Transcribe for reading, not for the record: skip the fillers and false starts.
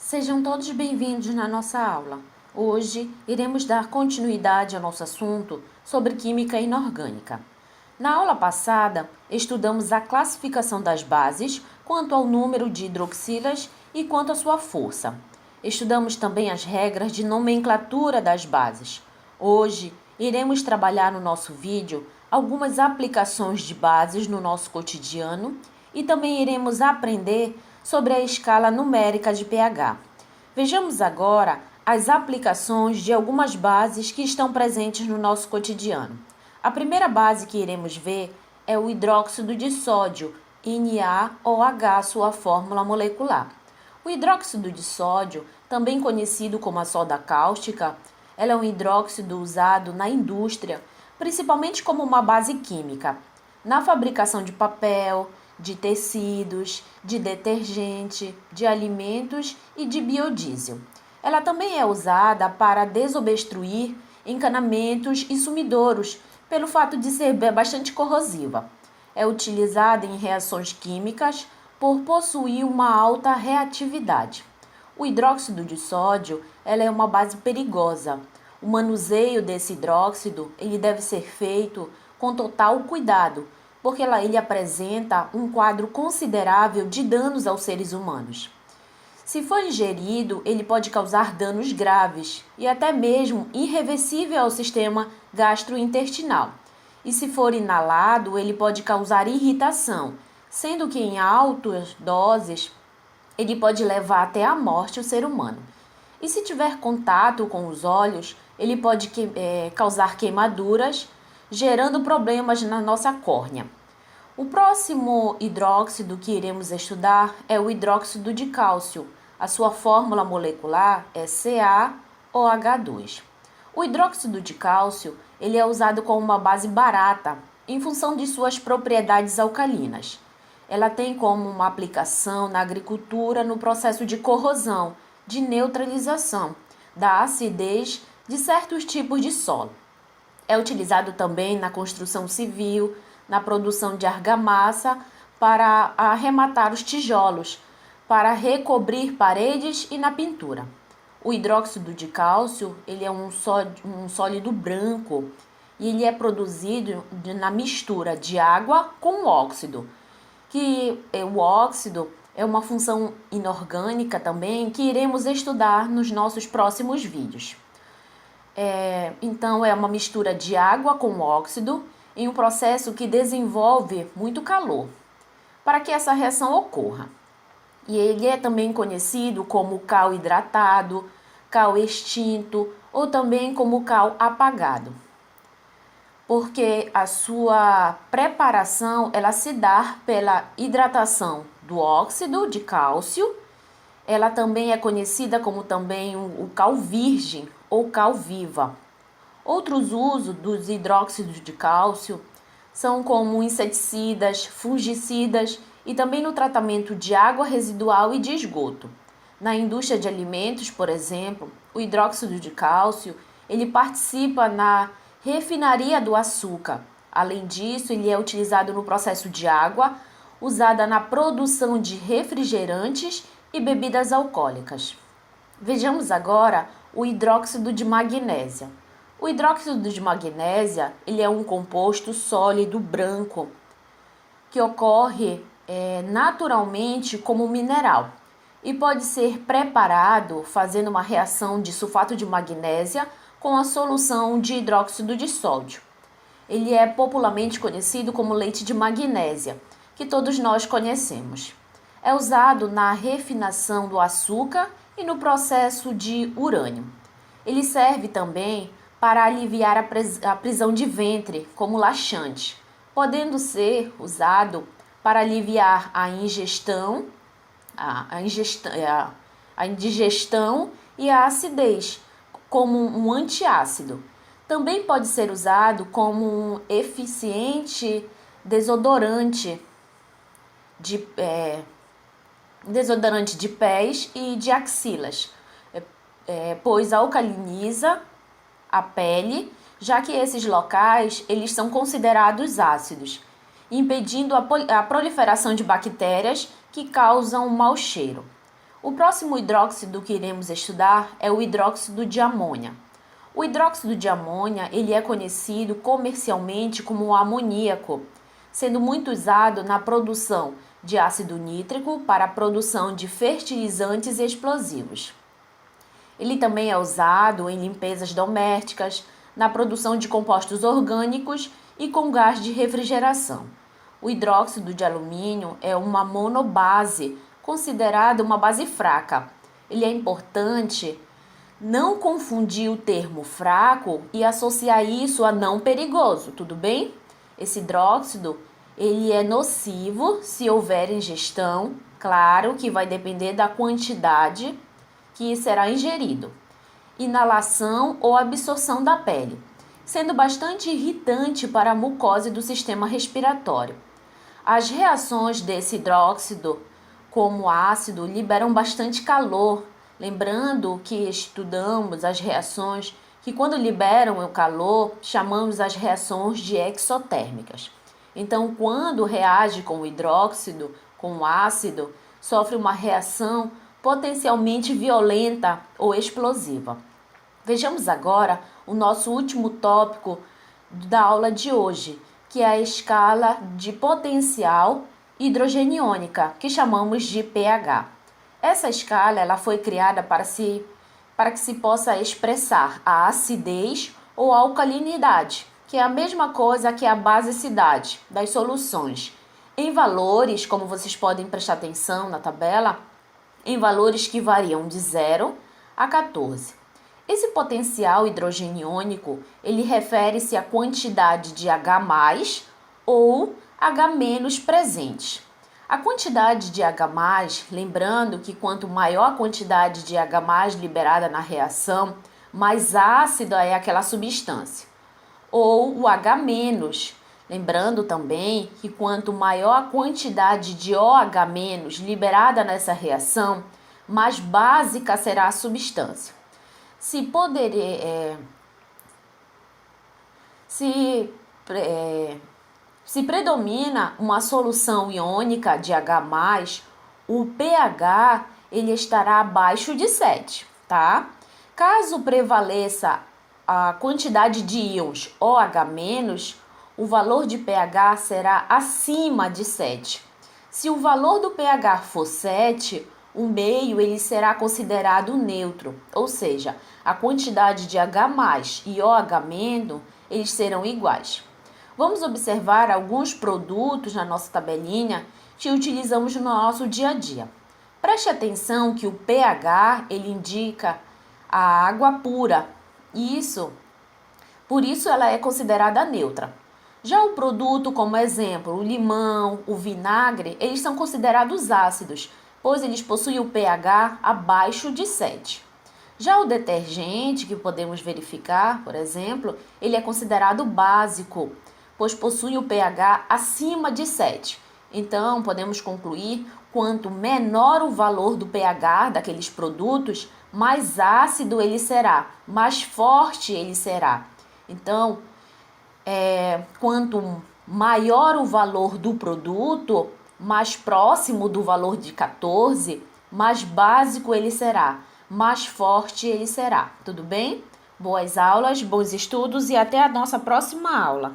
Sejam todos bem-vindos na nossa aula. Hoje iremos dar continuidade ao nosso assunto sobre química inorgânica. Na aula passada, estudamos a classificação das bases quanto ao número de hidroxilas e quanto à sua força. Estudamos também as regras de nomenclatura das bases. Hoje, iremos trabalhar no nosso vídeo algumas aplicações de bases no nosso cotidiano e também iremos aprender sobre a escala numérica de pH. Vejamos agora as aplicações de algumas bases que estão presentes no nosso cotidiano. A primeira base que iremos ver é o hidróxido de sódio, NaOH, sua fórmula molecular. O hidróxido de sódio, também conhecido como a soda cáustica, ela é um hidróxido usado na indústria, principalmente como uma base química, na fabricação de papel, de tecidos, de detergente, de alimentos e de biodiesel. Ela também é usada para desobstruir encanamentos e sumidouros, pelo fato de ser bastante corrosiva. É utilizada em reações químicas por possuir uma alta reatividade. O hidróxido de sódio, ela é uma base perigosa. O manuseio desse hidróxido, ele deve ser feito com total cuidado, porque ele apresenta um quadro considerável de danos aos seres humanos. Se for ingerido, ele pode causar danos graves e até mesmo irreversível ao sistema gastrointestinal. E se for inalado, ele pode causar irritação, sendo que em altas doses, ele pode levar até a morte o ser humano. E se tiver contato com os olhos, ele pode causar queimaduras, gerando problemas na nossa córnea. O próximo hidróxido que iremos estudar é o hidróxido de cálcio. A sua fórmula molecular é CaOH2. O hidróxido de cálcio, ele é usado como uma base barata, em função de suas propriedades alcalinas. Ela tem como uma aplicação na agricultura no processo de corrosão, de neutralização da acidez de certos tipos de solo. É utilizado também na construção civil, na produção de argamassa para arrematar os tijolos, para recobrir paredes e na pintura. O hidróxido de cálcio, ele é um sólido branco e ele é produzido na mistura de água com óxido, que o óxido é uma função inorgânica também que iremos estudar nos nossos próximos vídeos. Então, é uma mistura de água com óxido em um processo que desenvolve muito calor para que essa reação ocorra. E ele é também conhecido como cal hidratado, cal extinto ou também como cal apagado, porque a sua preparação ela se dá pela hidratação do óxido de cálcio. Ela também é conhecida como também o cal virgem ou cal viva. Outros usos dos hidróxidos de cálcio são como inseticidas, fungicidas e também no tratamento de água residual e de esgoto. Na indústria de alimentos, por exemplo, o hidróxido de cálcio, ele participa na refinaria do açúcar. Além disso, ele é utilizado no processo de água, usada na produção de refrigerantes e bebidas alcoólicas. Vejamos agora o hidróxido de magnésia. O hidróxido de magnésia, ele é um composto sólido branco que ocorre naturalmente como mineral e pode ser preparado fazendo uma reação de sulfato de magnésia com a solução de hidróxido de sódio. Ele é popularmente conhecido como leite de magnésia, que todos nós conhecemos. É usado na refinação do açúcar e no processo de urânio. Ele serve também para aliviar a prisão de ventre como laxante, podendo ser usado para aliviar a indigestão e a acidez, como um antiácido. Também pode ser usado como um eficiente desodorante de pés e de axilas, pois alcaliniza a pele, já que esses locais eles são considerados ácidos, impedindo a proliferação de bactérias que causam mau cheiro. O próximo hidróxido que iremos estudar é o hidróxido de amônia. O hidróxido de amônia, ele é conhecido comercialmente como o amoníaco, sendo muito usado na produção de ácido nítrico para a produção de fertilizantes e explosivos. Ele também é usado em limpezas domésticas, na produção de compostos orgânicos e com gás de refrigeração. O hidróxido de alumínio é uma monobase, considerada uma base fraca. Ele é importante não confundir o termo fraco e associar isso a não perigoso, tudo bem? Esse hidróxido, ele é nocivo se houver ingestão, claro que vai depender da quantidade que será ingerido, inalação ou absorção da pele, sendo bastante irritante para a mucosa do sistema respiratório. As reações desse hidróxido, como ácido, liberam bastante calor, lembrando que estudamos as reações que quando liberam o calor, chamamos as reações de exotérmicas. Então, quando reage com o hidróxido, com o ácido, sofre uma reação potencialmente violenta ou explosiva. Vejamos agora o nosso último tópico da aula de hoje, que é a escala de potencial hidrogeniônica, que chamamos de pH. Essa escala ela foi criada para que se possa expressar a acidez ou alcalinidade, que é a mesma coisa que a basicidade das soluções, em valores, como vocês podem prestar atenção na tabela, em valores que variam de 0 a 14. Esse potencial hidrogeniônico, ele refere-se à quantidade de H+, ou H- presentes. A quantidade de H+, lembrando que quanto maior a quantidade de H+ liberada na reação, mais ácida é aquela substância. Ou o H-, lembrando também que quanto maior a quantidade de OH- liberada nessa reação, mais básica será a substância. Se predomina uma solução iônica de H+, o pH ele estará abaixo de 7, tá? Caso prevaleça a quantidade de íons OH-, o valor de pH será acima de 7. Se o valor do pH for 7, o meio ele será considerado neutro, ou seja, a quantidade de H+ e OH- eles serão iguais. Vamos observar alguns produtos na nossa tabelinha que utilizamos no nosso dia a dia. Preste atenção que o pH ele indica a água pura. Por isso ela é considerada neutra. Já o produto, como exemplo, o limão, o vinagre, eles são considerados ácidos, pois eles possuem o pH abaixo de 7. Já o detergente, que podemos verificar, por exemplo, ele é considerado básico, pois possui o pH acima de 7. Então, podemos concluir, quanto menor o valor do pH daqueles produtos, mais ácido ele será, mais forte ele será. Então, quanto maior o valor do produto, mais próximo do valor de 14, mais básico ele será, mais forte ele será. Tudo bem? Boas aulas, bons estudos e até a nossa próxima aula.